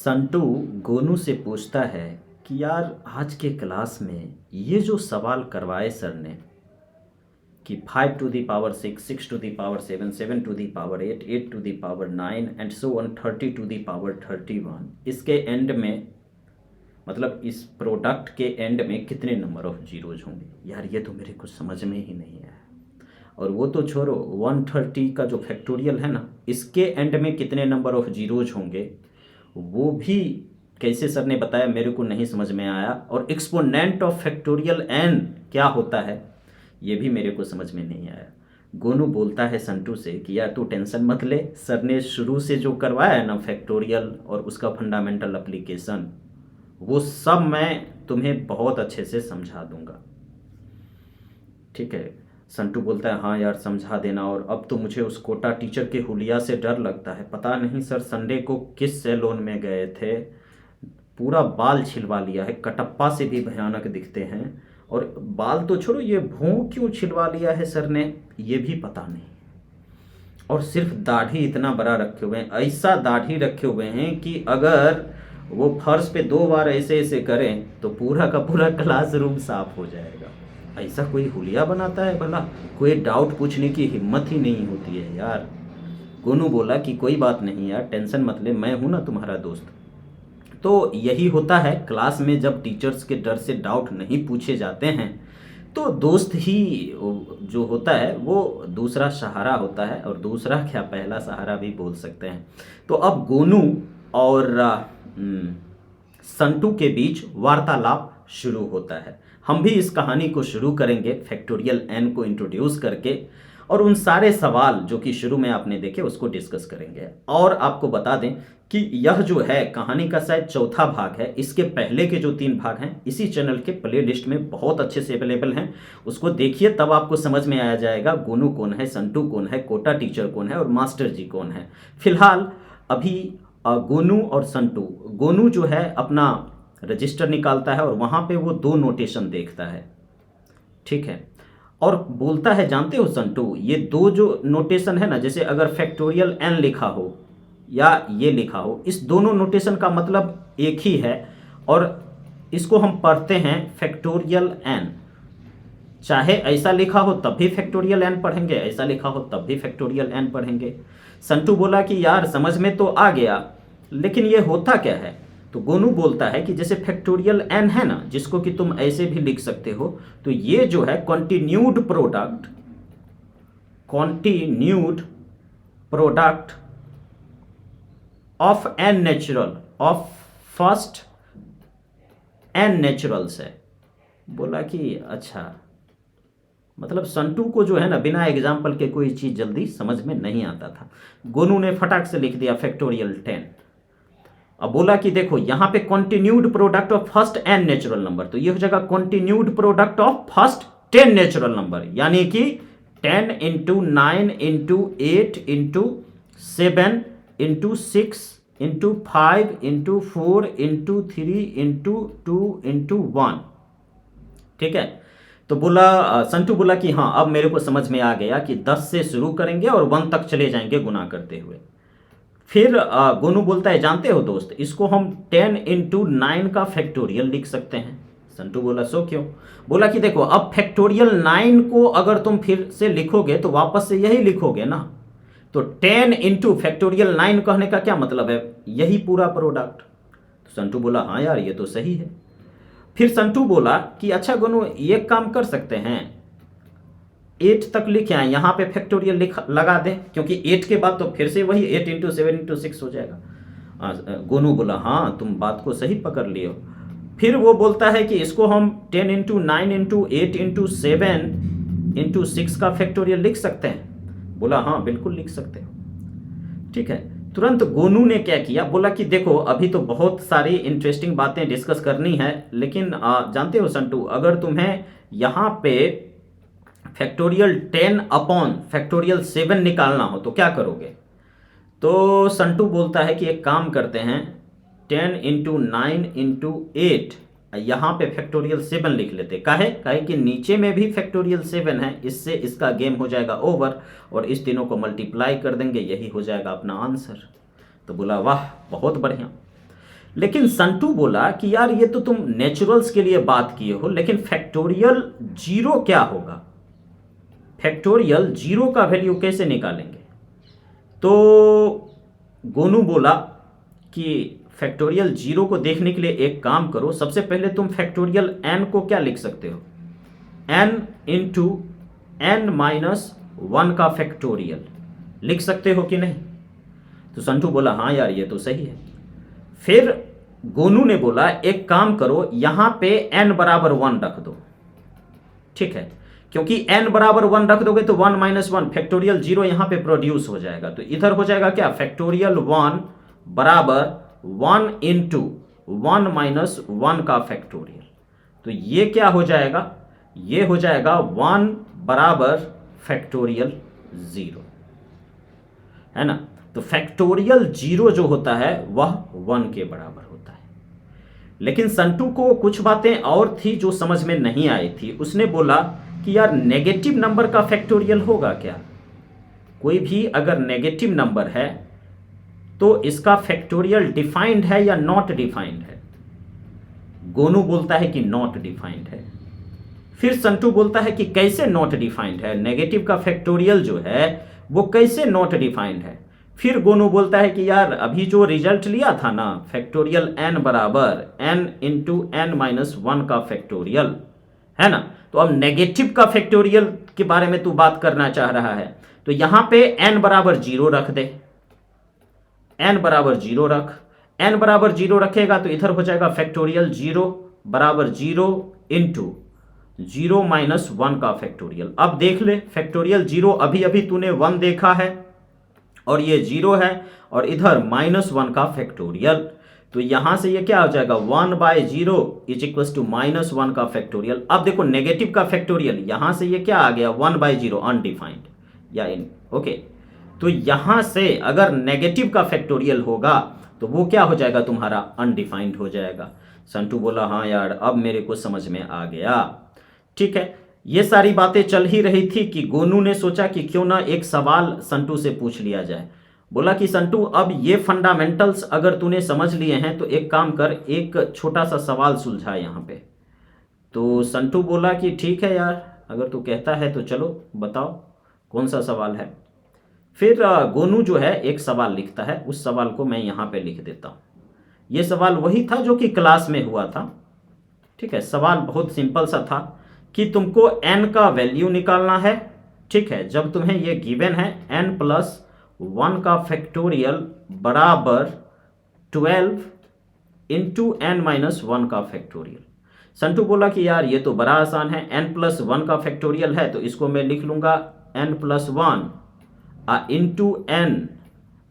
संटू गोनू से पूछता है कि यार आज के क्लास में ये जो सवाल करवाए सर ने कि 5 to the power 6, 6 to the power 7, 7 to the power 8, 8 to the power 9 and so one 30 to the power 31, इसके एंड में मतलब इस प्रोडक्ट के एंड में कितने नंबर ऑफ जीरोज होंगे। यार ये तो मेरे को समझ में ही नहीं आया। और वो तो छोड़ो, 130 का जो फैक्टोरियल है ना, इसके एंड में कितने नंबर ऑफ जीरोज होंगे वो भी कैसे सर ने बताया मेरे को नहीं समझ में आया। और एक्सपोनेंट ऑफ फैक्टोरियल एन क्या होता है ये भी मेरे को समझ में नहीं आया। गोनू बोलता है संटू से कि यार तू टेंशन मत ले, सर ने शुरू से जो करवाया है ना फैक्टोरियल और उसका फंडामेंटल एप्लीकेशन, वो सब मैं तुम्हें बहुत अच्छे से समझा दूंगा। ठीक है। संटू बोलता है हाँ यार समझा देना। और अब तो मुझे उस कोटा टीचर के हुलिया से डर लगता है। पता नहीं सर संडे को किस सैलून में गए थे, पूरा बाल छिलवा लिया है, कटप्पा से भी भयानक दिखते हैं। और बाल तो छोड़ो, ये भौं क्यों छिलवा लिया है सर ने ये भी पता नहीं। और सिर्फ दाढ़ी इतना बड़ा रखे हुए हैं, ऐसा दाढ़ी रखे हुए हैं कि अगर वो फर्श पे 2 बार ऐसे ऐसे करें तो पूरा का पूरा क्लासरूम साफ हो जाएगा। ऐसा कोई हुलिया बनाता है भला? कोई डाउट पूछने की हिम्मत ही नहीं होती है यार। गोनू बोला कि कोई बात नहीं यार, टेंशन मत ले, मैं हूं ना तुम्हारा दोस्त। तो यही होता है क्लास में, जब टीचर्स के डर से डाउट नहीं पूछे जाते हैं तो दोस्त ही जो होता है वो दूसरा सहारा होता है। और दूसरा क्या, पहला सहारा भी बोल सकते हैं। तो अब गोनू और संटू के बीच वार्तालाप शुरू होता है। हम भी इस कहानी को शुरू करेंगे फैक्टोरियल एन को इंट्रोड्यूस करके, और उन सारे सवाल जो कि शुरू में आपने देखे उसको डिस्कस करेंगे। और आपको बता दें कि यह जो है कहानी का शायद चौथा भाग है। इसके पहले के जो 3 भाग हैं इसी चैनल के प्ले लिस्ट में बहुत अच्छे से अवेलेबल हैं, उसको देखिए, तब आपको समझ में आ जाएगा गोनू कौन है, संटू कौन है, कोटा टीचर कौन है और मास्टर जी कौन है। फिलहाल अभी गोनू और संटू, गोनू जो है अपना रजिस्टर निकालता है और वहाँ पे वो 2 नोटेशन देखता है। ठीक है। और बोलता है जानते हो संटू, ये 2 जो नोटेशन है ना, जैसे अगर फैक्टोरियल एन लिखा हो या ये लिखा हो, इस दोनों नोटेशन का मतलब एक ही है। और इसको हम पढ़ते हैं फैक्टोरियल एन। चाहे ऐसा लिखा हो तब भी फैक्टोरियल एन पढ़ेंगे, ऐसा लिखा हो तब भी फैक्टोरियल एन पढ़ेंगे। संटू बोला कि यार समझ में तो आ गया, लेकिन ये होता क्या है? तो गोनू बोलता है कि जैसे फैक्टोरियल एन है ना, जिसको कि तुम ऐसे भी लिख सकते हो, तो ये जो है continued product of n natural of first n naturals है। बोला कि अच्छा, मतलब संटू को जो है ना बिना एग्जाम्पल के कोई चीज जल्दी समझ में नहीं आता था। गोनू ने फटाक से लिख दिया फैक्टोरियल 10। अब बोला कि देखो यहाँ पे continued product of first n natural number, तो ये हो जाएगा continued product of first 10 natural number, यानी कि 10 into 9 into 8 into 7 into 6 into 5 into 4 into 3 into 2 into 1। ठीक है। तो बोला संटू बोला कि हाँ अब मेरे को समझ में आ गया कि 10 से शुरू करेंगे और 1 तक चले जाएंगे गुना करते हुए। फिर गोनू बोलता है जानते हो दोस्त, इसको हम 10 इंटू 9 का फैक्टोरियल लिख सकते हैं। संटू बोला सो क्यों? बोला कि देखो अब फैक्टोरियल 9 को अगर तुम फिर से लिखोगे तो वापस से यही लिखोगे ना, तो 10 इंटू फैक्टोरियल 9 कहने का क्या मतलब है, यही पूरा प्रोडक्ट। तो संटू बोला हाँ यार ये तो सही है। फिर संटू बोला कि अच्छा गोनू ये काम कर सकते हैं, 8 तक लिखे आए, यहाँ पे फैक्टोरियल लगा दें, क्योंकि 8 के बाद तो फिर से वही 8 इंटू 7 इंटू 6 हो जाएगा। गोनू बोला हाँ तुम बात को सही पकड़ लियो। फिर वो बोलता है कि इसको हम 10 इंटू 9 इंटू 8 इंटू 7 इंटू 6 का फैक्टोरियल लिख सकते हैं। बोला हाँ बिल्कुल लिख सकते हो। ठीक है। तुरंत गोनू ने क्या किया, बोला कि देखो अभी तो बहुत सारी इंटरेस्टिंग बातें डिस्कस करनी है, लेकिन जानते हो संटू, अगर तुम्हें यहाँ पे फैक्टोरियल 10 अपॉन फैक्टोरियल 7 निकालना हो तो क्या करोगे? तो संटू बोलता है कि एक काम करते हैं, 10 इंटू 9 इंटू 8, यहाँ पे फैक्टोरियल 7 लिख लेते। काहे कि नीचे में भी फैक्टोरियल 7 है, इससे इसका गेम हो जाएगा ओवर, और इस तीनों को मल्टीप्लाई कर देंगे, यही हो जाएगा अपना आंसर। तो बोला वाह बहुत बढ़िया। लेकिन संटू बोला कि यार ये तो तुम नेचुरल्स के लिए बात किए हो, लेकिन फैक्टोरियल जीरो क्या होगा, फैक्टोरियल जीरो का वैल्यू कैसे निकालेंगे। तो गोनू बोला कि फैक्टोरियल जीरो को देखने के लिए एक काम करो, सबसे पहले तुम फैक्टोरियल एन को क्या लिख सकते हो, n into n minus one का फैक्टोरियल लिख सकते हो कि नहीं। तो संटू बोला हाँ यार ये तो सही है। फिर गोनू ने बोला एक काम करो, यहां पे n बराबर 1 रख दो, ठीक है, क्योंकि n बराबर 1 रख दोगे तो 1 माइनस 1 फैक्टोरियल जीरो यहां पे प्रोड्यूस हो जाएगा। तो इधर हो जाएगा क्या, फैक्टोरियल 1 बराबर 1 इंटू 1 माइनस 1 का फैक्टोरियल। तो ये क्या हो जाएगा, ये हो जाएगा 1 बराबर फैक्टोरियल जीरो, है ना। तो फैक्टोरियल जीरो जो होता है वह 1 के बराबर होता है। लेकिन संटू को कुछ बातें और थी जो समझ में नहीं आई थी। उसने बोला कि यार नेगेटिव नंबर का फैक्टोरियल होगा क्या, कोई भी अगर नेगेटिव नंबर है तो इसका फैक्टोरियल डिफाइंड है या नॉट डिफाइंड है। गोनू बोलता है कि नॉट डिफाइंड है। फिर संटू बोलता है कि कैसे नॉट डिफाइंड है, नेगेटिव का फैक्टोरियल जो है वो कैसे नॉट डिफाइंड है। फिर गोनू बोलता है कि यार अभी जो रिजल्ट लिया था ना, फैक्टोरियल एन बराबर एन इंटू एन माइनस 1 का फैक्टोरियल, है ना। तो अब नेगेटिव का फैक्टोरियल के बारे में तू बात करना चाह रहा है, तो यहां पे एन बराबर जीरो रख दे, एन बराबर जीरो रख, एन बराबर जीरो रखेगा तो इधर हो जाएगा फैक्टोरियल जीरो बराबर जीरो इंटू जीरो माइनस 1 का फैक्टोरियल। अब देख ले फैक्टोरियल जीरो अभी अभी तूने 1 देखा है और ये जीरो है, और इधर माइनस 1 का फैक्टोरियल। तो यहां से ये क्या हो जाएगा, 1 by zero is equal to minus 1 का फैक्टोरियल। अब देखो नेगेटिव का फैक्टोरियल, यहां से ये क्या आ गया, 1 बाय जीरो अनडिफाइंड या इन, ओके। तो यहां से अगर नेगेटिव का फैक्टोरियल होगा तो वो क्या हो जाएगा, तुम्हारा अनडिफाइंड हो जाएगा। संटू बोला हाँ यार अब मेरे को समझ में आ गया, ठीक है। ये सारी बातें चल ही रही थी कि गोनू ने सोचा कि क्यों ना एक सवाल संटू से पूछ लिया जाए। बोला कि संटू अब ये फंडामेंटल्स अगर तूने समझ लिए हैं तो एक काम कर, एक छोटा सा सवाल सुलझा यहाँ पे। तो संटू बोला कि ठीक है यार अगर तू कहता है तो चलो बताओ कौन सा सवाल है। फिर गोनू जो है एक सवाल लिखता है, उस सवाल को मैं यहाँ पे लिख देता हूँ। ये सवाल वही था जो कि क्लास में हुआ था, ठीक है। सवाल बहुत सिंपल सा था कि तुमको n का वैल्यू निकालना है, ठीक है। जब तुम्हें ये गिवन है n प्लस 1 का फैक्टोरियल बराबर 12 इंटू एन माइनस 1 का फैक्टोरियल। संटू बोला कि यार ये तो बड़ा आसान है, n प्लस 1 का फैक्टोरियल है तो इसको मैं लिख लूंगा n plus 1 into n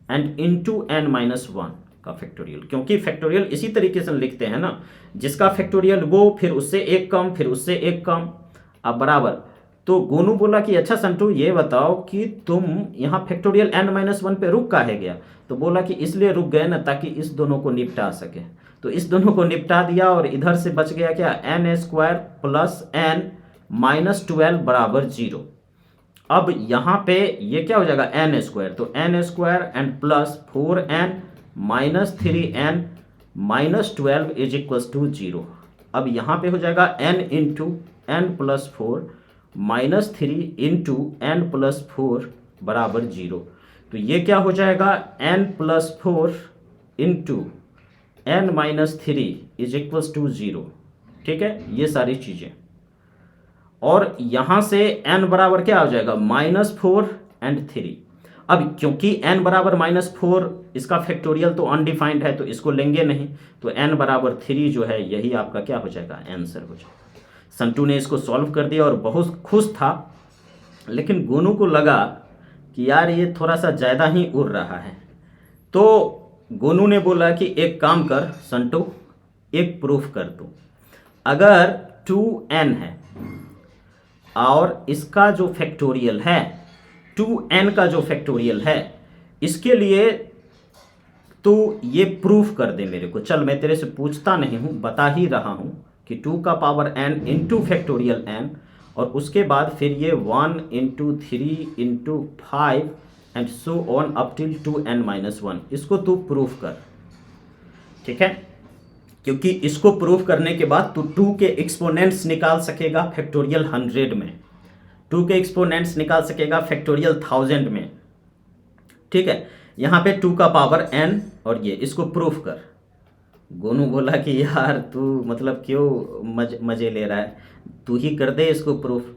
and into n minus 1 का फैक्टोरियल, क्योंकि फैक्टोरियल इसी तरीके से लिखते हैं ना, जिसका फैक्टोरियल वो फिर उससे एक कम फिर उससे एक कम अब बराबर। तो गोनू बोला कि अच्छा संटू ये बताओ कि तुम यहाँ फैक्टोरियल n माइनस 1 पे रुक काहे गया। तो बोला कि इसलिए रुक गए ना ताकि इस दोनों को निपटा सके। तो इस दोनों को निपटा दिया और इधर से बच गया क्या, n square plus n minus 12 बराबर जीरो। अब यहाँ पे ये क्या हो जाएगा एन स्क्वायर, तो n square and plus 4n minus 3n minus 12 is equals to zero. अब यहाँ पे हो जाएगा n into n plus 4 minus 3 into n plus 4 बराबर जीरो। तो ये क्या हो जाएगा n plus 4 into n minus 3 is equals to zero, ठीक है। ये सारी चीज़ें, और यहाँ से n बराबर क्या हो जाएगा -4 एंड 3। अब क्योंकि n बराबर -4 इसका फैक्टोरियल तो अनडिफाइंड है तो इसको लेंगे नहीं, तो n बराबर 3 जो है यही आपका क्या हो जाएगा आंसर हो जाएगा। संटू ने इसको सॉल्व कर दिया और बहुत खुश था, लेकिन गोनू को लगा कि यार ये थोड़ा सा ज़्यादा ही उड़ रहा है। तो गोनू ने बोला कि एक काम कर संटू, एक प्रूफ कर दो। अगर 2n है और इसका जो फैक्टोरियल है 2n का जो फैक्टोरियल है, इसके लिए तो ये प्रूफ कर दे मेरे को। चल मैं तेरे से पूछता नहीं हूँ, बता ही रहा हूँ कि 2 का power n into factorial n, और उसके बाद फिर ये 1 into 3 into 5 and so on up till 2n minus 1, इसको तू प्रूफ कर, ठीक है, क्योंकि इसको प्रूफ करने के बाद तू 2 के एक्सपोनेंट्स निकाल सकेगा फैक्टोरियल 100 में, 2 के एक्सपोनेंट्स निकाल सकेगा फैक्टोरियल 1000 में। ठीक है, यहाँ पे 2 का पावर n और ये इसको प्रूफ कर। गोनू बोला कि यार तू मतलब क्यों मजे ले रहा है, तू ही कर दे इसको प्रूफ।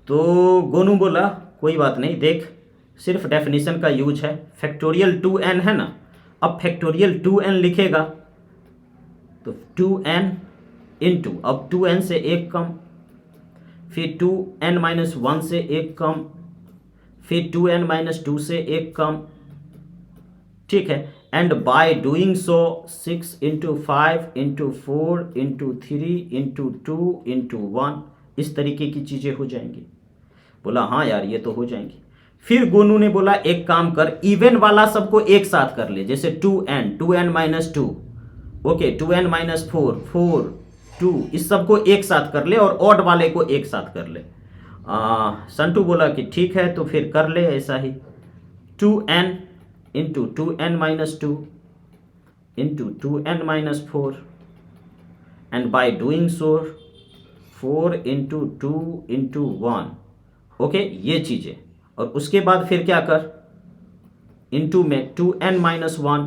तो गोनू बोला कोई बात नहीं, देख सिर्फ डेफिनेशन का यूज है, फैक्टोरियल 2n है ना, अब फैक्टोरियल 2n लिखेगा तो 2n इंटू, अब 2n से एक कम, फिर 2n माइनस 1 से एक कम, फिर 2n माइनस 2 से एक कम। ठीक है, and by doing so 6 into 5 into 4 into 3 into 2 into 1 इस तरीके की चीज़ें हो जाएंगी। बोला हाँ यार ये तो हो जाएंगी। फिर गोनू ने बोला एक काम कर, इवन वाला सबको एक साथ कर ले, जैसे 2n minus 2, okay 2n minus 4 4 2 इस सबको एक साथ कर ले और ऑड वाले को एक साथ कर ले। संटू बोला कि ठीक है, तो फिर कर ले ऐसा ही, 2n into 2n minus 2 into 2n minus 4 and by doing so 4 into 2 into 1, okay ये चीज़ें। और उसके बाद फिर क्या कर, इंटू में 2n minus 1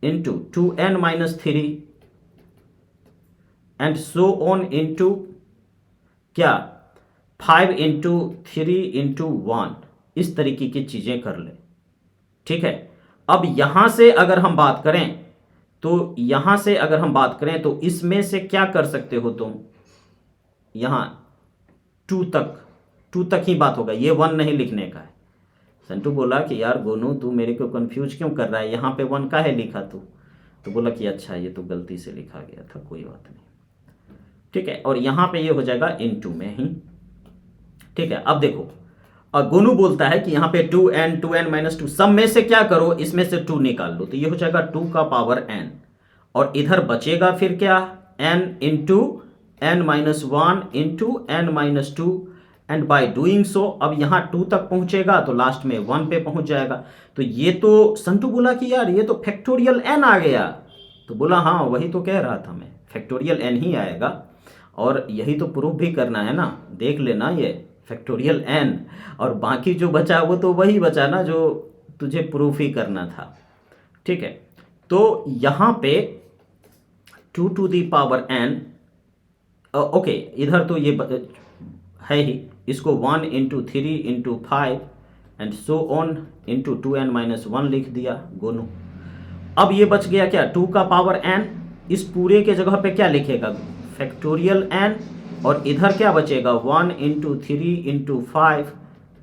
into 2n minus 3 and so on into क्या 5 इंटू 3 इंटू 1 इस तरीके की चीज़ें कर ले। ठीक है, अब यहां से अगर हम बात करें तो इसमें से क्या कर सकते हो तुम, यहां 2 तक ही बात होगा, ये 1 नहीं लिखने का है। संटू बोला कि यार गोनू तू मेरे को कंफ्यूज क्यों कर रहा है, यहाँ पे 1 का है लिखा तू। तो बोला कि अच्छा ये तो गलती से लिखा गया था, कोई बात नहीं। ठीक है, और यहाँ पे ये हो जाएगा इनटू में ही। ठीक है, अब देखो, और गोनू बोलता है कि यहाँ पे 2n माइनस 2 सब में से क्या करो, इसमें से 2 निकाल लो, तो ये हो जाएगा 2 का पावर n, और इधर बचेगा फिर क्या n into n minus 1 into n minus 2 and by doing so, अब यहाँ 2 तक पहुँचेगा तो लास्ट में 1 पे पहुँच जाएगा। तो ये तो संटू बोला कि यार ये तो फैक्टोरियल n आ गया। तो बोला हाँ वही तो कह रहा था मैं, फैक्टोरियल n ही आएगा, और यही तो प्रूफ भी करना है ना, देख लेना ये फैक्टोरियल n, और बाकी जो बचा वो तो वही बचा ना जो तुझे प्रूफ ही करना था। ठीक है, तो यहाँ पे 2 to the power n, okay इधर तो ये है ही, इसको 1 into 3 into 5 and so on into 2n minus 1 लिख दिया गोनू। अब ये बच गया क्या 2 का पावर n, इस पूरे के जगह पे क्या लिखेगा फैक्टोरियल n, और इधर क्या बचेगा 1 into 3 into 5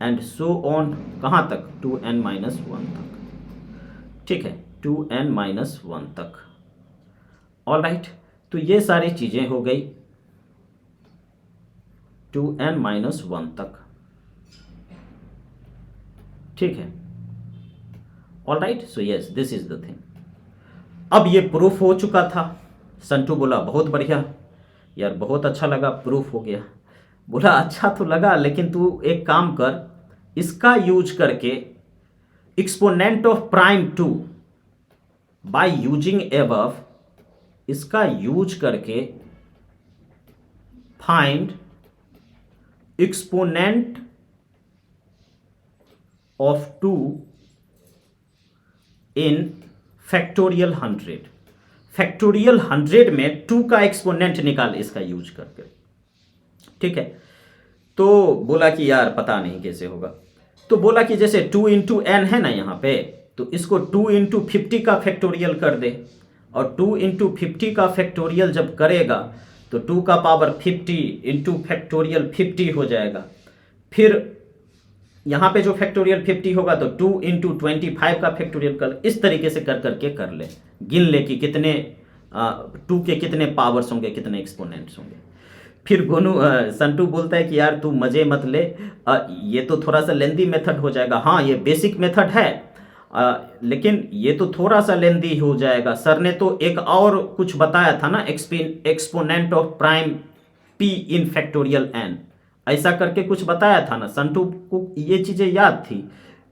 and so on कहाँ तक 2n माइनस 1 तक। ठीक है, 2n माइनस 1 तक। ऑल राइट, तो ये सारी चीज़ें हो गई 2n माइनस 1 तक। ठीक है, all right, so yes this is the thing. अब ये प्रूफ हो चुका था। संटू बोला बहुत बढ़िया यार, बहुत अच्छा लगा, प्रूफ हो गया। बोला अच्छा तो लगा, लेकिन तू एक काम कर, इसका यूज करके exponent of prime 2 by using above, इसका यूज करके find exponent of 2 in factorial 100। Factorial 100 में 2 का एक्सपोनेंट निकाल इसका यूज करके। ठीक है, तो बोला कि यार पता नहीं कैसे होगा। तो बोला कि जैसे 2 इंटू n है ना यहाँ पे, तो इसको 2 इंटू 50 का फैक्टोरियल कर दे, और 2 इंटू 50 का फैक्टोरियल जब करेगा तो 2 का पावर 50 इंटू फैक्टोरियल 50 हो जाएगा। फिर यहाँ पे जो फैक्टोरियल 50 होगा तो 2 इंटू 25 का फैक्टोरियल कर, इस तरीके से कर करके कर ले, गिन ले कि कितने 2 के कितने पावर्स होंगे, कितने एक्सपोनेंट्स होंगे। फिर गोनू संटू बोलता है कि यार तू मजे मत ले, ये तो थोड़ा सा लेंदी मेथड हो जाएगा। हाँ ये बेसिक मेथड है, लेकिन ये तो थोड़ा सा लेंदी हो जाएगा। सर ने तो एक और कुछ बताया था ना, exponent of prime p in factorial n, ऐसा करके कुछ बताया था ना। संटू को ये चीज़ें याद थी,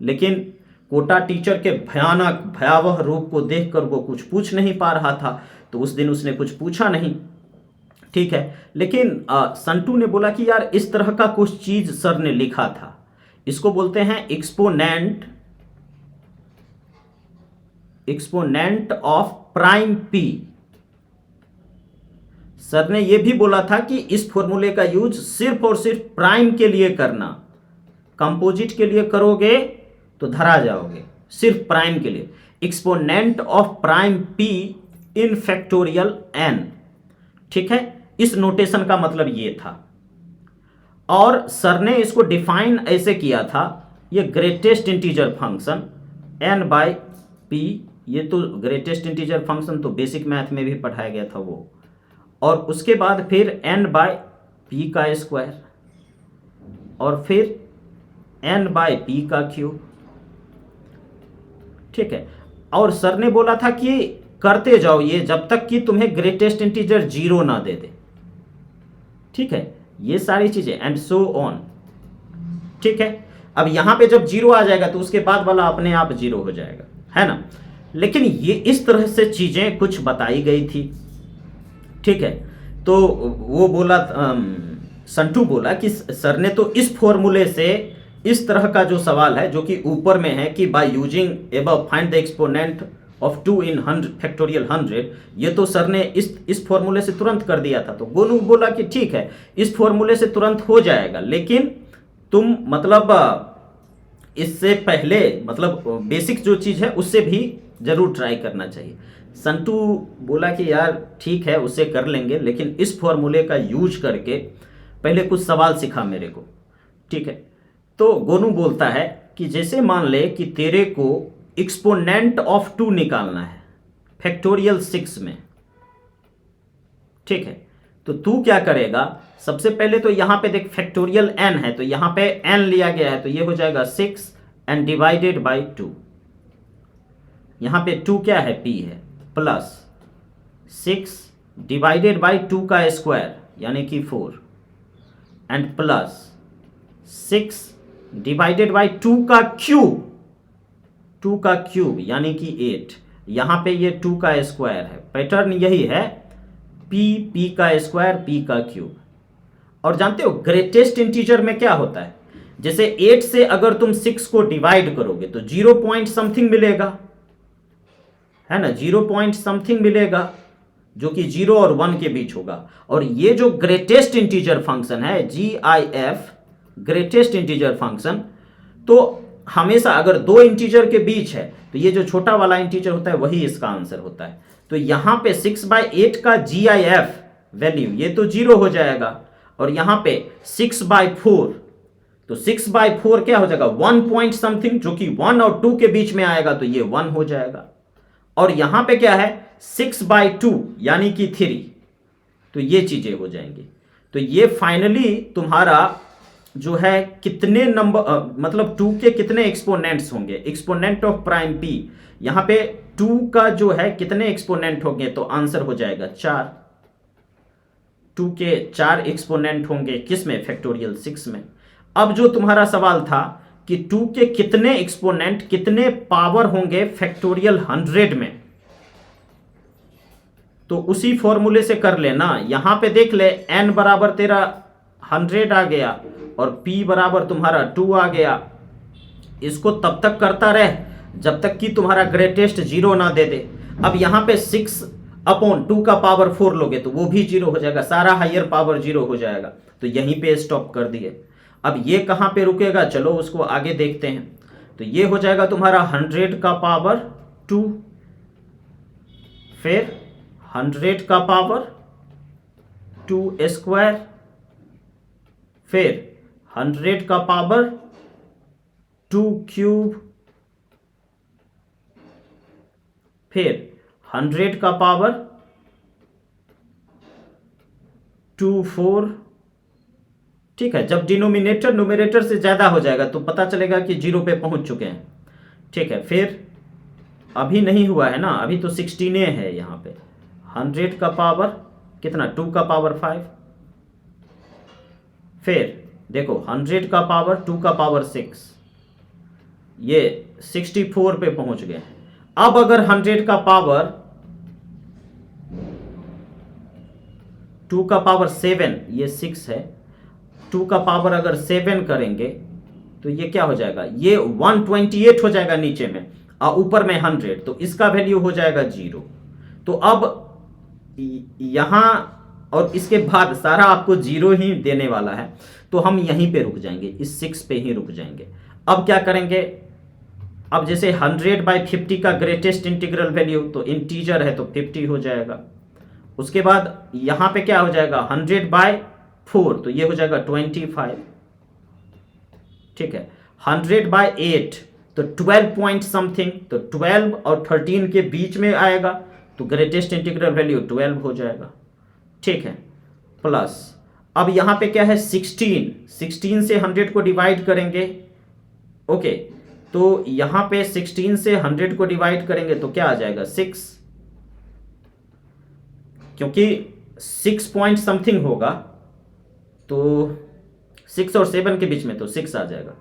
लेकिन कोटा टीचर के भयानक भयावह रूप को देखकर वो कुछ पूछ नहीं पा रहा था, तो उस दिन उसने कुछ पूछा नहीं, ठीक है। लेकिन संटू ने बोला कि यार इस तरह का कुछ चीज सर ने लिखा था, इसको बोलते हैं exponent of prime P. Sir ने यह भी बोला था कि इस फॉर्मूले का यूज सिर्फ और सिर्फ प्राइम के लिए करना, कंपोजिट के लिए करोगे तो धरा जाओगे, सिर्फ प्राइम के लिए। Exponent of prime p in factorial n, ठीक है। इस नोटेशन का मतलब ये था, और सर ने इसको डिफाइन ऐसे किया था, ये greatest integer function n by p, ये तो ग्रेटेस्ट इंटीजर फंक्शन तो बेसिक मैथ में भी पढ़ाया गया था वो, और उसके बाद फिर एन बाय पी का स्क्वायर, और फिर एन बाय पी का क्यूब, ठीक है। और सर ने बोला था कि करते जाओ ये जब तक कि तुम्हें ग्रेटेस्ट इंटीजर 0 ना दे दे, ठीक है। ये सारी चीजें एंड सो ऑन, ठीक है। अब यहां पे जब 0 आ जाएगा तो उसके बाद वाला अपने आप 0 हो जाएगा, है ना। लेकिन ये इस तरह से चीजें कुछ बताई गई थी, ठीक है। तो वो बोला, संटू बोला कि सर ने तो इस फॉर्मूले से इस तरह का जो सवाल है जो कि ऊपर में है कि by using above find the exponent of 2 in 100 factorial 100, ये तो सर ने इस फॉर्मूले से तुरंत कर दिया था। तो गोनू बोला कि ठीक है इस फॉर्मूले से तुरंत हो जाएगा, लेकिन तुम मतलब इससे पहले मतलब बेसिक जो चीज़ है उससे भी जरूर ट्राई करना चाहिए। संटू बोला कि यार ठीक है उससे कर लेंगे, लेकिन इस फॉर्मूले का यूज करके पहले कुछ सवाल सिखा मेरे को, ठीक है। तो गोनू बोलता है कि जैसे मान ले कि तेरे को एक्सपोनेंट ऑफ 2 निकालना है फैक्टोरियल 6 में, ठीक है। तो तू क्या करेगा, सबसे पहले तो यहां पे देख फैक्टोरियल n है, तो यहां पे n लिया गया है, तो ये हो जाएगा 6 एंड डिवाइडेड बाय 2। यहां पे 2 क्या है, p है, प्लस 6 डिवाइडेड बाय 2 का स्क्वायर यानी कि 4, एंड प्लस 6 डिवाइडेड बाय 2 का क्यूब, 2 का क्यूब यानी कि 8। यहां पे ये 2 का स्क्वायर है, पैटर्न यही है, p का स्क्वायर p का क्यूब। और जानते हो ग्रेटेस्ट इंटीजर में क्या होता है, जैसे 8 से अगर तुम 6 को डिवाइड करोगे तो 0 पॉइंट समथिंग मिलेगा, है ना, 0 पॉइंट समथिंग मिलेगा जो कि 0 और 1 के बीच होगा। और ये जो ग्रेटेस्ट इंटीजर फंक्शन है GIF, ग्रेटेस्ट इंटीजर फंक्शन, तो हमेशा अगर 2 इंटीजर के बीच है तो ये जो छोटा वाला इंटीजर होता है वही इसका आंसर होता है। तो यहां पे 6/8 का GIF वैल्यू ये तो 0 हो जाएगा, और यहां पे 6/4, तो 6/4 क्या हो जाएगा, 1 पॉइंट समथिंग जो कि 1 और 2 के बीच में आएगा, तो ये 1 हो जाएगा। और यहां पे क्या है 6/2 यानी कि 3, तो ये चीजें हो जाएंगी। तो ये फाइनली तुम्हारा जो है कितने नंबर मतलब 2 के कितने एक्सपोनेंट्स होंगे, एक्सपोनेंट ऑफ प्राइम p, यहां पे 2 का जो है कितने एक्सपोनेंट होंगे, तो आंसर हो जाएगा 4। 2 के 4 एक्सपोनेंट होंगे किसमें, फैक्टोरियल 6 में। अब जो तुम्हारा सवाल था कि 2 के कितने एक्सपोनेंट कितने पावर होंगे फैक्टोरियल 100 में, तो उसी फॉर्मूले से कर लेना। यहां पे देख ले n बराबर तेरा 100 आ गया और p बराबर तुम्हारा 2 आ गया। इसको तब तक करता रह जब तक कि तुम्हारा ग्रेटेस्ट 0 ना दे दे। अब यहां पे 6/2 का पावर 4 लोगे तो वो भी 0 हो जाएगा, सारा हायर पावर 0 हो जाएगा, तो यहीं पे स्टॉप कर दिए। अब ये कहां पे रुकेगा, चलो उसको आगे देखते हैं। तो ये हो जाएगा तुम्हारा 100 का पावर 2, फिर 100 का पावर 2 स्क्वायर, फिर 100 का पावर 2 क्यूब, फिर 100 का पावर 2 4। ठीक है, जब डिनोमिनेटर न्यूमरेटर से ज्यादा हो जाएगा तो पता चलेगा कि 0 पे पहुंच चुके हैं। ठीक है, फिर अभी नहीं हुआ है ना, अभी तो 16 है यहां पे। 100 का पावर कितना, 2 का पावर 5, फिर देखो 100 का पावर 2 का पावर 6, ये 64 पे पहुंच गए। अब अगर 100 का पावर 2 का पावर 7, ये 6 है, 2 का पावर अगर 7 करेंगे तो ये क्या हो जाएगा, ये 128 हो जाएगा नीचे में और ऊपर में 100, तो इसका वैल्यू हो जाएगा 0। तो अब यहां और इसके बाद सारा आपको 0 ही देने वाला है, तो हम यहीं पे रुक जाएंगे, इस 6 पे ही रुक जाएंगे। अब क्या करेंगे, अब जैसे 100/50 का ग्रेटेस्ट इंटीग्रल वैल्यू, तो इंटीजर है तो 50 हो जाएगा। उसके बाद यहां पे क्या हो जाएगा 100/4, तो ये हो जाएगा 25। ठीक है, 100/8 तो 12 पॉइंट समथिंग, तो 12 और 13 के बीच में आएगा, तो ग्रेटेस्ट इंटीग्रल वैल्यू 12 हो जाएगा। ठीक है, प्लस अब यहां पे क्या है 16 से 100 को डिवाइड करेंगे। ओके, तो यहां पे 16 से 100 को डिवाइड करेंगे तो क्या आ जाएगा 6, क्योंकि 6 पॉइंट समथिंग होगा, तो 6 और 7 के बीच में, तो 6 आ जाएगा।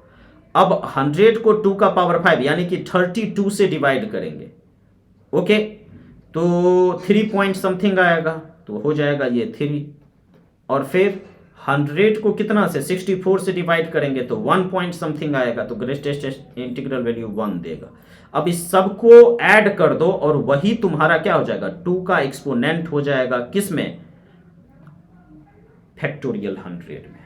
अब 100 को 2 का पावर 5 यानी कि 32 से डिवाइड करेंगे। ओके, तो 3 पॉइंट समथिंग आएगा, तो हो जाएगा ये 3। और फिर 100 को कितना से 64 से डिवाइड करेंगे तो 1 पॉइंट समथिंग आएगा, तो ग्रेटेस्ट इंटीग्रल वैल्यू 1 देगा। अब इस सब को ऐड कर दो और वही तुम्हारा क्या हो जाएगा 2 का एक्सपोनेंट हो जाएगा, किस में, फैक्टोरियल 100 में,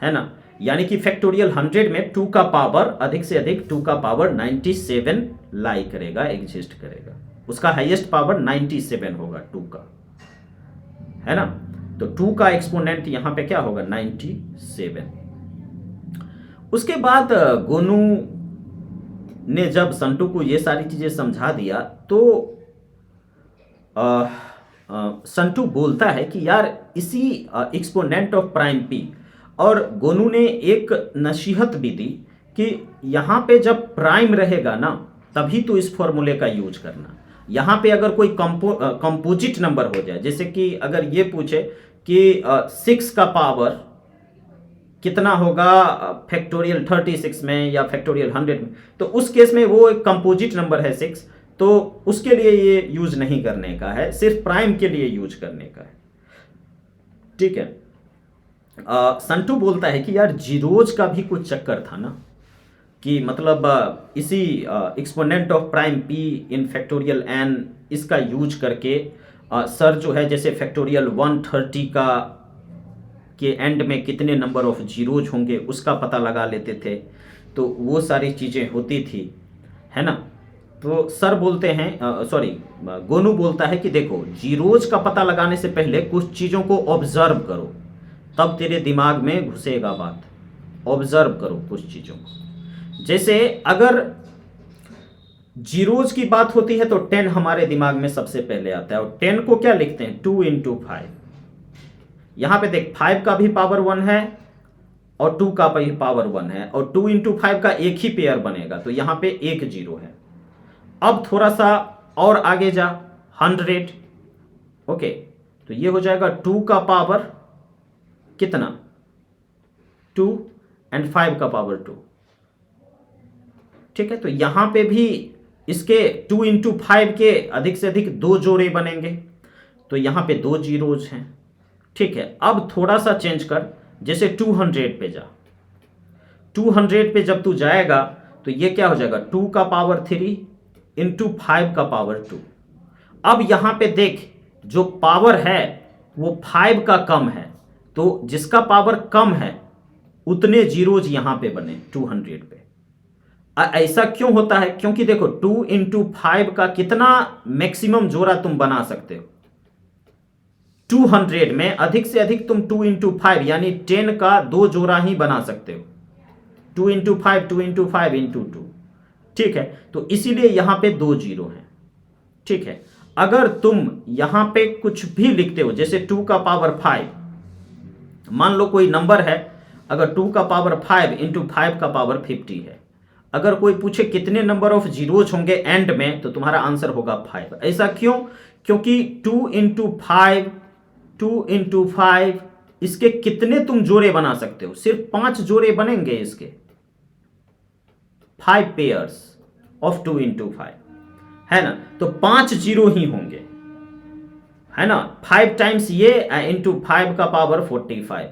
है ना। यानी कि फैक्टोरियल 100 में 2 का पावर अधिक से अधिक 2 का पावर 97 लाई करेगा, एग्जिस्ट करेगा, उसका हाईएस्ट पावर 97 होगा 2 का, है ना। तो 2 का एक्सपोनेंट यहां पे क्या होगा 97। उसके बाद गोनू ने जब संटू को ये सारी चीजें समझा दिया तो संटू बोलता है कि यार इसी एक्सपोनेंट ऑफ प्राइम पी, और गोनू ने एक नसीहत भी दी कि यहां पे जब प्राइम रहेगा ना तभी तो इस फॉर्मूले का यूज करना। यहां पे अगर कोई कंपोजिट नंबर हो जाए, जैसे कि अगर ये पूछे कि 6 का पावर कितना होगा फैक्टोरियल 36 में या फैक्टोरियल 100 में, तो उस केस में वो एक कंपोजिट नंबर है 6, तो उसके लिए ये यूज नहीं करने का है, सिर्फ प्राइम के लिए यूज करने का है। ठीक है, संटू बोलता है कि यार जीरोज का भी कुछ चक्कर था ना, कि मतलब इसी exponent of prime p in factorial n, इसका यूज करके सर जो है जैसे फैक्टोरियल 130 का के एंड में कितने नंबर ऑफ जीरोज होंगे उसका पता लगा लेते थे, तो वो सारी चीज़ें होती थी, है ना। तो सर बोलते हैं गोनू बोलता है कि देखो जीरोज का पता लगाने से पहले कुछ चीज़ों को ऑब्जर्व करो, तब तेरे दिमाग में घुसेगा बात। ऑब्जर्व करो कुछ चीज़ों को, जैसे अगर जीरोज की बात होती है तो 10 हमारे दिमाग में सबसे पहले आता है, और 10 को क्या लिखते हैं 2 × 5। यहां पे देख 5 का भी पावर 1 है और 2 का भी पावर 1 है, और 2 × 5 का एक ही पेयर बनेगा, तो यहां पे एक जीरो है। अब थोड़ा सा और आगे जा 100, ओके, तो ये हो जाएगा 2 का पावर कितना 2 और 5 का पावर 2। ठीक है, तो यहां पे भी इसके 2 × 5 के अधिक से अधिक 2 जोड़े बनेंगे, तो यहां पे 2 जीरोज हैं। ठीक है, अब थोड़ा सा चेंज कर, जैसे 200 पे जा, 200 पे जब तू जाएगा तो ये क्या हो जाएगा 2 का पावर 3 × 5 का पावर 2। अब यहां पे देख जो पावर है वो 5 का कम है, तो जिसका पावर कम है उतने जीरोज यहां पे बने 200 पे। ऐसा क्यों होता है, क्योंकि देखो 2 × 5 का कितना मैक्सिमम जोड़ा तुम बना सकते हो 200 में, अधिक से अधिक तुम 2 × 5 यानी 10 का 2 जोड़ा ही बना सकते हो, 2 × 5 2 × 5 × 2। ठीक है, तो इसीलिए यहां पे 2 जीरो हैं। ठीक है, अगर तुम यहां पे कुछ भी लिखते हो, जैसे 2 का पावर 5, मान लो कोई नंबर है, अगर 2 का पावर 5 × 5 का पावर 50 है, अगर कोई पूछे कितने नंबर ऑफ जीरोज होंगे एंड में, तो तुम्हारा आंसर होगा 5। ऐसा क्यों, क्योंकि 2 × 5 2 × 5 इसके कितने तुम जोड़े बना सकते हो, सिर्फ 5 जोड़े बनेंगे इसके, 5 पेयर्स ऑफ 2 into 5, है ना, तो 5 जीरो ही होंगे, है ना, 5 टाइम्स ये इंटू 5 का पावर 45,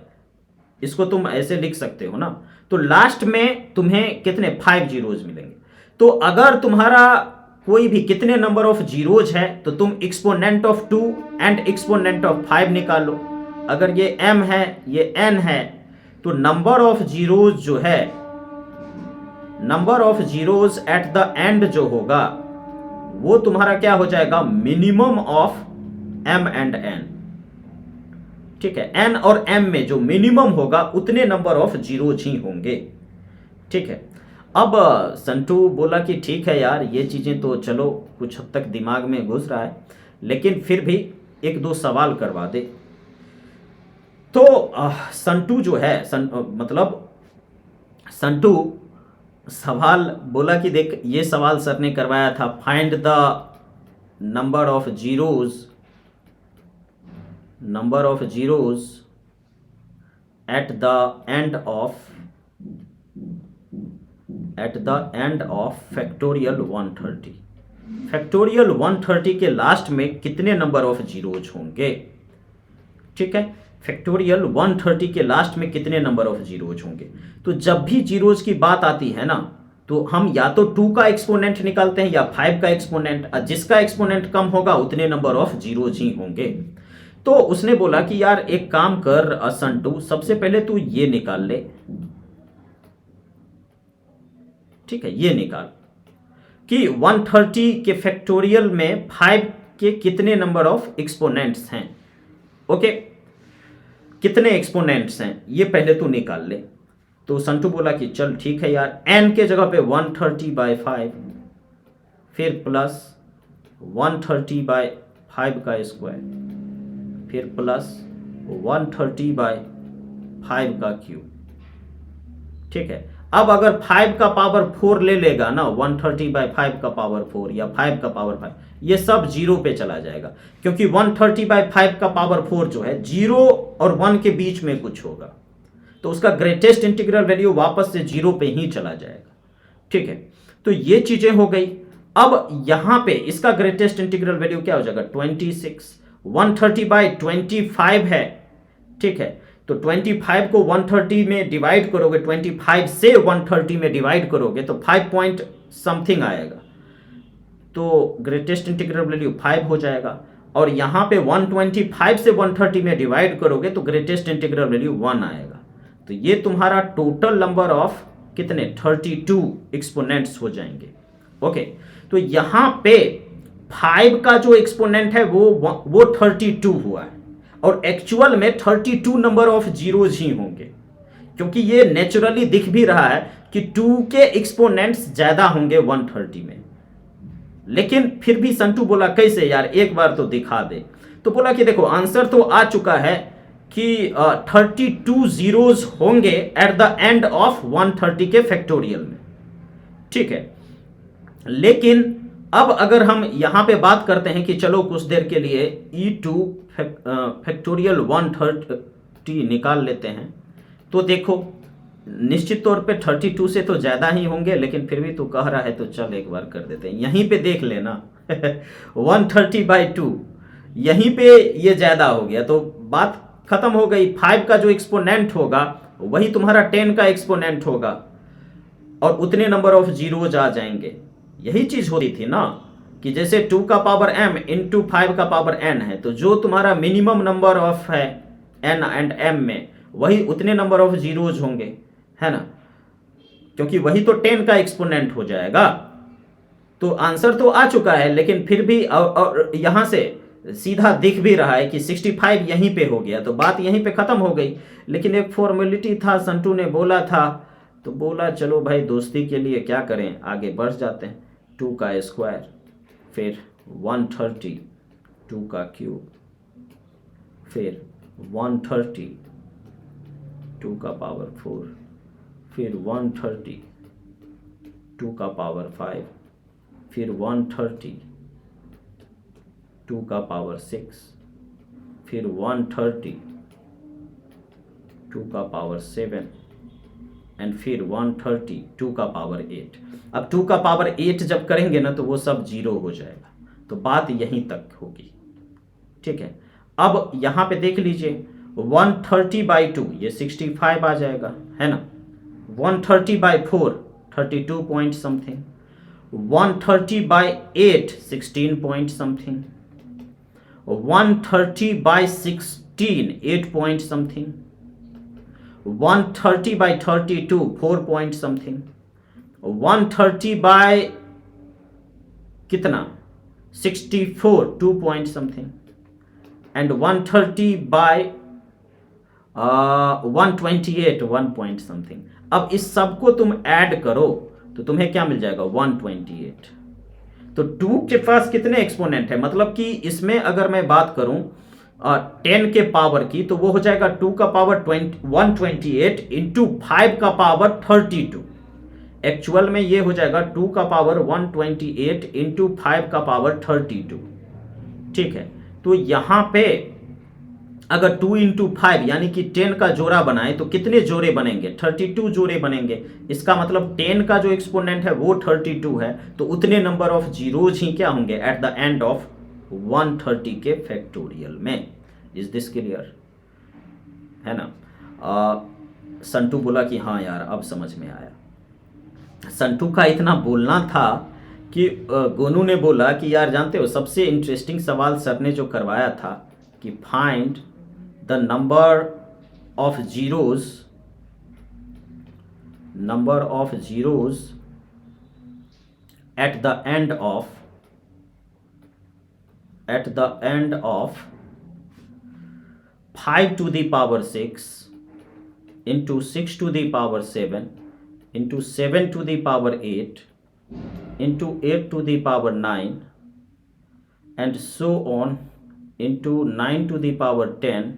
इसको तुम ऐसे लिख सकते हो ना। तो लास्ट में तुम्हें कितने 5 जीरोज मिलेंगे। तो अगर तुम्हारा कोई भी कितने नंबर ऑफ जीरोज है तो तुम exponent of 2 and exponent of 5 निकालो। अगर ये m है ये n है तो नंबर ऑफ जीरोज जो है, number of zeros at the end जो होगा वो तुम्हारा क्या हो जाएगा, minimum of m and n। ठीक है, n और m में जो मिनिमम होगा उतने नंबर ऑफ जीरोज ही होंगे। ठीक है, अब संटू बोला कि ठीक है यार ये चीज़ें तो चलो कुछ हद तक दिमाग में घुस रहा है, लेकिन फिर भी एक दो सवाल करवा दे। तो संटू जो है मतलब संटू सवाल बोला कि देख ये सवाल सर ने करवाया था, find the number of zeros at the end of factorial 130। Factorial 130 के लास्ट में कितने नंबर ऑफ जीरोज होंगे। ठीक है, फैक्टोरियल 130 के लास्ट में कितने नंबर ऑफ जीरोज होंगे। तो जब भी जीरोज की बात आती है ना तो हम या तो 2 का एक्सपोनेंट निकालते हैं या 5 का एक्सपोनेंट, जिसका एक्सपोनेंट कम होगा उतने नंबर ऑफ जीरोज ही होंगे। तो उसने बोला कि यार एक काम कर संटू, सबसे पहले तू ये निकाल ले। ठीक है, ये निकाल कि 130 के फैक्टोरियल में 5 के कितने नंबर ऑफ एक्सपोनेंट्स हैं। ओके, कितने एक्सपोनेंट्स हैं ये पहले तू निकाल ले। तो संटू बोला कि चल ठीक है यार, n के जगह पे 130/5, फिर प्लस 130/5 का स्क्वायर, फिर प्लस 130/5 का क्यूब। ठीक है, अब अगर 5 का पावर 4 ले लेगा ना, 130/5 का पावर 4 या 5 का पावर 5, ये सब जीरो पे चला जाएगा, क्योंकि 130/5 का पावर 4 जो है 0 और 1 के बीच में कुछ होगा, तो उसका ग्रेटेस्ट इंटीग्रल वैल्यू वापस से 0 पे ही चला जाएगा। ठीक है, तो ये चीजें हो गई। अब यहां पे इसका ग्रेटेस्ट इंटीग्रल वैल्यू क्या हो जाएगा, 26। 130/25 है। ठीक है, तो 25 को 130 में डिवाइड करोगे, 25 से 130 में डिवाइड करोगे तो 5 पॉइंट समथिंग आएगा, तो ग्रेटेस्ट इंटीग्रल वैल्यू 5 हो जाएगा। और यहां पे 125 से 130 में डिवाइड करोगे तो ग्रेटेस्ट इंटीग्रल वैल्यू 1 आएगा। तो ये तुम्हारा टोटल नंबर ऑफ कितने 32 एक्सपोनेंट्स हो जाएंगे। ओके, तो यहां पे 5 का जो एक्सपोनेंट है वो 32 हुआ है, और एक्चुअल में 32 नंबर ऑफ जीरोज ही होंगे, क्योंकि ये नेचुरली दिख भी रहा है कि 2 के एक्सपोनेंट्स ज्यादा होंगे 130 में। लेकिन फिर भी संटू बोला कैसे यार, एक बार तो दिखा दे। तो बोला कि देखो आंसर तो आ चुका है कि 32 जीरोज होंगे एट द एंड ऑफ 130 के फैक्टोरियल में। ठीक है, लेकिन अब अगर हम यहां पे बात करते हैं कि चलो कुछ देर के लिए e2 फैक्टोरियल 130 निकाल लेते हैं, तो देखो निश्चित तौर पे 32 से तो ज़्यादा ही होंगे, लेकिन फिर भी तू कह रहा है तो चल एक बार कर देते हैं। यहीं पे देख लेना 130/2 यहीं पे ये ज़्यादा हो गया, तो बात खत्म हो गई। 5 का जो एक्सपोनेंट होगा वही तुम्हारा 10 का एक्सपोनेंट होगा, और उतने नंबर ऑफ जीरोज आ जाएंगे। यही चीज़ होती थी ना कि जैसे 2 का पावर m इंटू 5 का पावर n है, तो जो तुम्हारा मिनिमम नंबर ऑफ है n एंड m में, वही उतने नंबर ऑफ जीरोज होंगे, है ना, क्योंकि वही तो 10 का एक्सपोनेंट हो जाएगा। तो आंसर तो आ चुका है, लेकिन फिर भी और यहां से सीधा दिख भी रहा है कि 65 यहीं पे हो गया, तो बात यहीं पे खत्म हो गई। लेकिन एक फॉर्मेलिटी था, संटू ने बोला था, तो बोला चलो भाई दोस्ती के लिए क्या करें, आगे बढ़ जाते हैं। 2 का स्क्वायर, फिर 130, 2 का क्यूब, फिर 130, 2 का पावर 4, फिर 130, 2 का पावर 5, फिर 130, 2 का पावर 6, फिर 130, 2 का पावर 7, एंड फिर 130, 2 का पावर 8। अब 2 का पावर 8 जब करेंगे ना तो वो सब 0 हो जाएगा। तो बात यहीं तक होगी, ठीक है। अब यहाँ पे देख लीजिए 130/2 ये 65 आ जाएगा, है ना। 130/4 32 point something, 130/8 16 point something, 130/16 8 point something, 130/32 4 point something, 130 by कितना 64 2 point something, and 130 by 128 1 point something. अब इस सबको तुम ऐड करो तो तुम्हें क्या मिल जाएगा 128। तो 2 के पास कितने एक्सपोनेंट है, मतलब कि इसमें अगर मैं बात करूं 10 के पावर की तो वो हो जाएगा 2 का पावर 128 इंटू 5 का पावर 32। एक्चुअल में ये हो जाएगा 2 का पावर 128 इंटू 5 का पावर 32, ठीक है। तो यहां पे अगर 2 इंटू 5 यानी कि 10 का जोड़ा बनाए तो कितने जोड़े बनेंगे 32 जोड़े बनेंगे। इसका मतलब 10 का जो एक्सपोनेंट है वो 32 है, तो उतने नंबर ऑफ जीरोज ही क्या होंगे एट द एंड ऑफ 130 के फैक्टोरियल में। इज दिस क्लियर, है ना। संटू बोला कि हाँ यार अब समझ में आया। संटू का इतना बोलना था कि गोनू ने बोला कि यार जानते हो सबसे इंटरेस्टिंग सवाल सर ने जो करवाया था कि find the number of zeros at the end of 5 to the power 6 into 6 to the power 7 into 7 to the power 8 into 8 to the power 9 and so on into 9 to the power 10,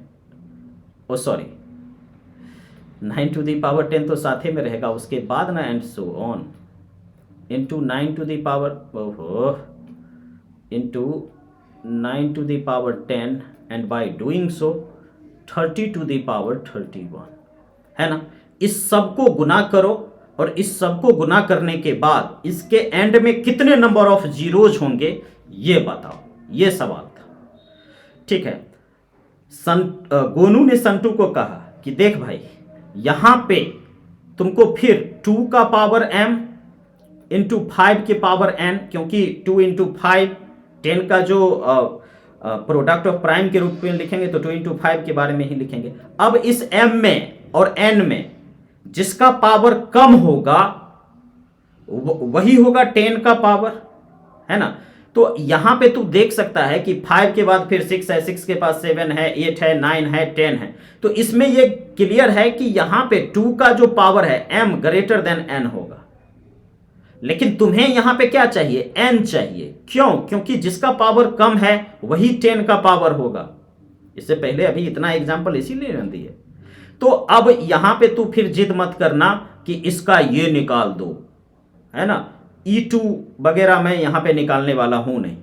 9 to the power 10 तो साथ ही में रहेगा उसके बाद ना, and so on into 9 to the power into 9 to the power 10 and by doing so 30 to the power 31, है ना। इस सब को गुना करो और इस सब को गुना करने के बाद इसके एंड में कितने नंबर ऑफ जीरोज होंगे ये बताओ, ये सवाल था, ठीक है। गोनू ने संटू को कहा कि देख भाई यहां पे तुमको फिर 2 का पावर m इंटू 5 के पावर n, क्योंकि 2 इंटू 5 10 का जो प्रोडक्ट ऑफ प्राइम के रूप में लिखेंगे तो 2 इंटू 5 के बारे में ही लिखेंगे। अब इस m में और n में जिसका पावर कम होगा वही होगा 10 का पावर, है ना। तो यहां पे तू देख सकता है कि 5 के बाद फिर 6 है, 6 के पास 7 है, 8 है, 9 है, 10 है। तो इसमें ये क्लियर है कि यहां पे 2 का जो पावर है m ग्रेटर देन n होगा। लेकिन तुम्हें यहां पे क्या चाहिए n चाहिए, क्यों, क्योंकि जिसका पावर कम है वही 10 का पावर होगा। इससे पहले अभी इतना एग्जांपल इसीलिए न दिए। तो अब यहां पे तू फिर जिद मत करना कि इसका ये निकाल दो, है ना। E2 वगैरह मैं यहां पे निकालने वाला हूं नहीं,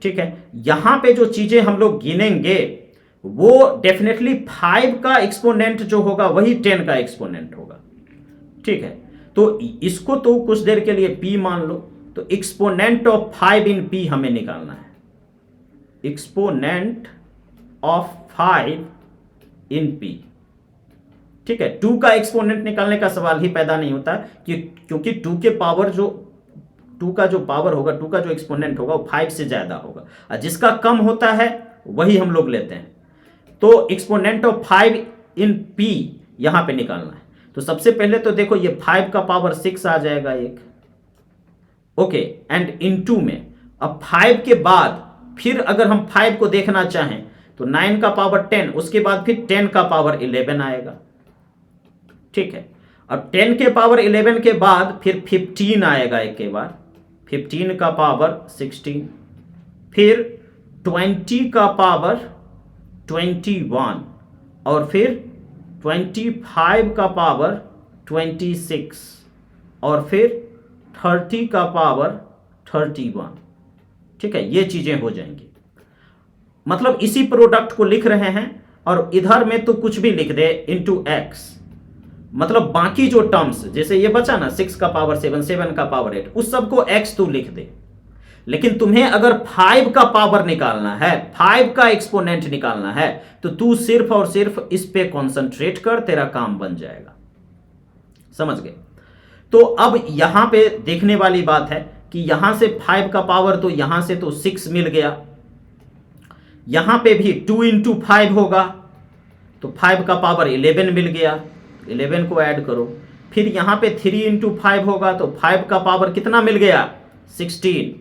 ठीक है। यहां पे जो चीजें हम लोग गिनेंगे वो डेफिनेटली 5 का एक्सपोनेंट जो होगा वही 10 का एक्सपोनेंट होगा, ठीक है। तो इसको तो कुछ देर के लिए P मान लो। तो एक्सपोनेंट ऑफ 5 इन P हमें निकालना है। एक्सपोनेंट ऑफ 5 इन P, ठीक है। 2 का एक्सपोनेंट निकालने का सवाल ही पैदा नहीं होता कि क्योंकि 2 के पावर जो 2 का जो पावर होगा 2 का जो एक्सपोनेंट होगा वो 5 से ज्यादा होगा, और जिसका कम होता है वही हम लोग लेते हैं। तो एक्सपोनेंट ऑफ 5 इन P यहां पे निकालना है। तो सबसे पहले तो देखो ये 5 का पावर 6 आ जाएगा एक, ओके, एंड इनटू में अब 5 के बाद फिर अगर हम 5 को देखना चाहें तो 9 का पावर 10, उसके बाद फिर 10 का पावर 11 आएगा, ठीक है। अब 10 के पावर 11 के बाद फिर 15 आएगा एक के बाद, 15 का पावर 16, फिर 20 का पावर 21 और फिर 25 का पावर 26 और फिर 30 का पावर 31, ठीक है। ये चीजें हो जाएंगी। मतलब इसी प्रोडक्ट को लिख रहे हैं और इधर में तो कुछ भी लिख दे इंटू एक्स, मतलब बाकी जो टर्म्स जैसे ये बचा ना 6 का पावर 7, 7 का पावर 8, उस सबको x तू लिख दे। लेकिन तुम्हें अगर 5 का पावर निकालना है, 5 का एक्सपोनेंट निकालना है, तो तू सिर्फ और सिर्फ इस पे कॉन्सेंट्रेट कर, तेरा काम बन जाएगा। समझ गए? तो अब यहां पे देखने वाली बात है कि यहां से 5 का पावर, तो यहां से तो 6 मिल गया, यहां पे भी 2 इंटू 5 होगा, तो 5 का पावर 11 मिल गया, 11 को ऐड करो। फिर यहां पे 3 इंटू 5 होगा, तो 5 का पावर कितना मिल गया? 16,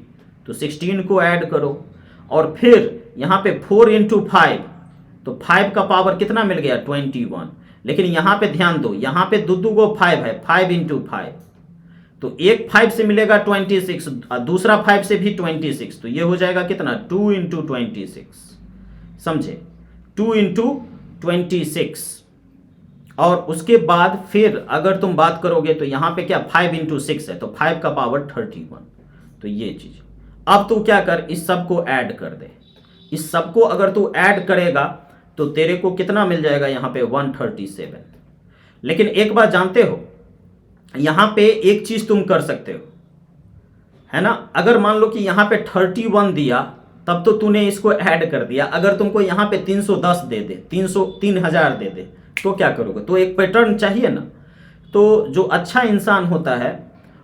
तो 16 को ऐड करो। और फिर यहां पे 4 इंटू 5, तो 5 का पावर कितना मिल गया? 21। लेकिन यहां पे ध्यान दो, यहां पे दो दो गो 5 है, 5 इंटू 5, तो एक 5 से मिलेगा 26, दूसरा 5 से भी 26, तो ये हो जाएगा कितना? 2 इंटू 26, समझे? 2 इंटू 26। और उसके बाद फिर अगर तुम बात करोगे तो यहां पे क्या 5 इंटू 6 है, तो 5 का पावर 31, तो ये चीज। अब तू क्या कर, इस सब को ऐड कर दे। इस सब को अगर तू ऐड करेगा तो तेरे को कितना मिल जाएगा? यहां पे 137। लेकिन एक बात जानते हो, यहां पे एक चीज तुम कर सकते हो, है ना? अगर मान लो कि यहां पे 31 दिया, तब तो तूने इसको ऐड कर दिया। अगर तुमको यहां पे 310 दे दे, 3000 दे दे, तो क्या करोगे? तो एक पैटर्न चाहिए ना। तो जो अच्छा इंसान होता है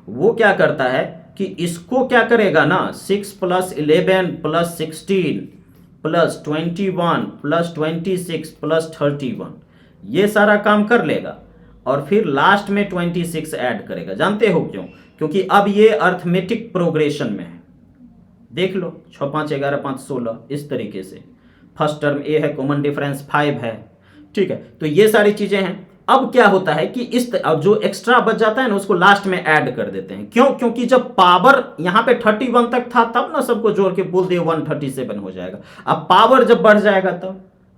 वो क्या करता है कि इसको क्या करेगा ना, 6 plus 11 plus 16 plus 21 plus 26 plus 31, ये सारा काम कर लेगा और फिर लास्ट में 26 ऐड करेगा। जानते हो क्यों? क्योंकि अब ये अर्थमेटिक प्रोग्रेशन में है। देख लो, 6 5 11 5 16, इस तरीके से। फर्स्ट टर्म ए है, कॉमन डिफरेंस 5 है, ठीक है? तो ये सारी चीजें हैं। अब क्या होता है कि अब जो एक्स्ट्रा बच जाता है ना, उसको लास्ट में ऐड कर देते हैं। क्यों? क्योंकि जब पावर यहां पे 31 तक था, तब ना सबको जोड़ के बोल दिए 137 हो जाएगा। अब पावर जब बढ़ जाएगा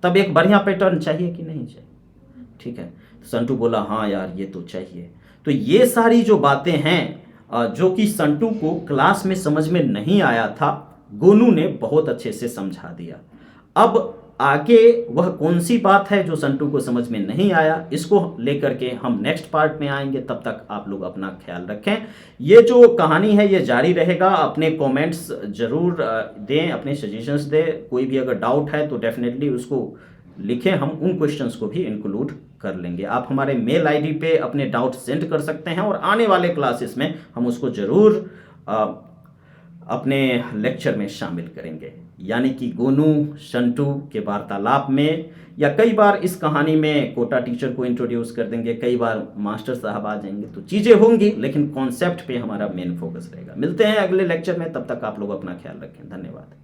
तब एक बढ़िया पैटर्न चाहिए कि नहीं चाहिए? ठीक है, संटू बोला हाँ यार ये तो चाहिए। तो ये सारी जो बातें हैं जो कि संटू को क्लास में समझ में नहीं आया था, गोनू ने बहुत अच्छे से समझा दिया। अब आगे वह कौन सी बात है जो संटू को समझ में नहीं आया, इसको लेकर के हम नेक्स्ट पार्ट में आएंगे। तब तक आप लोग अपना ख्याल रखें। ये जो कहानी है ये जारी रहेगा। अपने कमेंट्स जरूर दें, अपने सजेशंस दें। कोई भी अगर डाउट है तो डेफिनेटली उसको लिखें, हम उन क्वेश्चंस को भी इंक्लूड कर लेंगे। आप हमारे मेल आईडी पे अपने डाउट सेंड कर सकते हैं और आने वाले क्लासेस में हम उसको जरूर अपने लेक्चर में शामिल करेंगे। यानी कि गोनू संटू के वार्तालाप में, या कई बार इस कहानी में कोटा टीचर को इंट्रोड्यूस कर देंगे, कई बार मास्टर साहब आ जाएंगे, तो चीज़ें होंगी, लेकिन कॉन्सेप्ट पे हमारा मेन फोकस रहेगा। मिलते हैं अगले लेक्चर में, तब तक आप लोग अपना ख्याल रखें। धन्यवाद।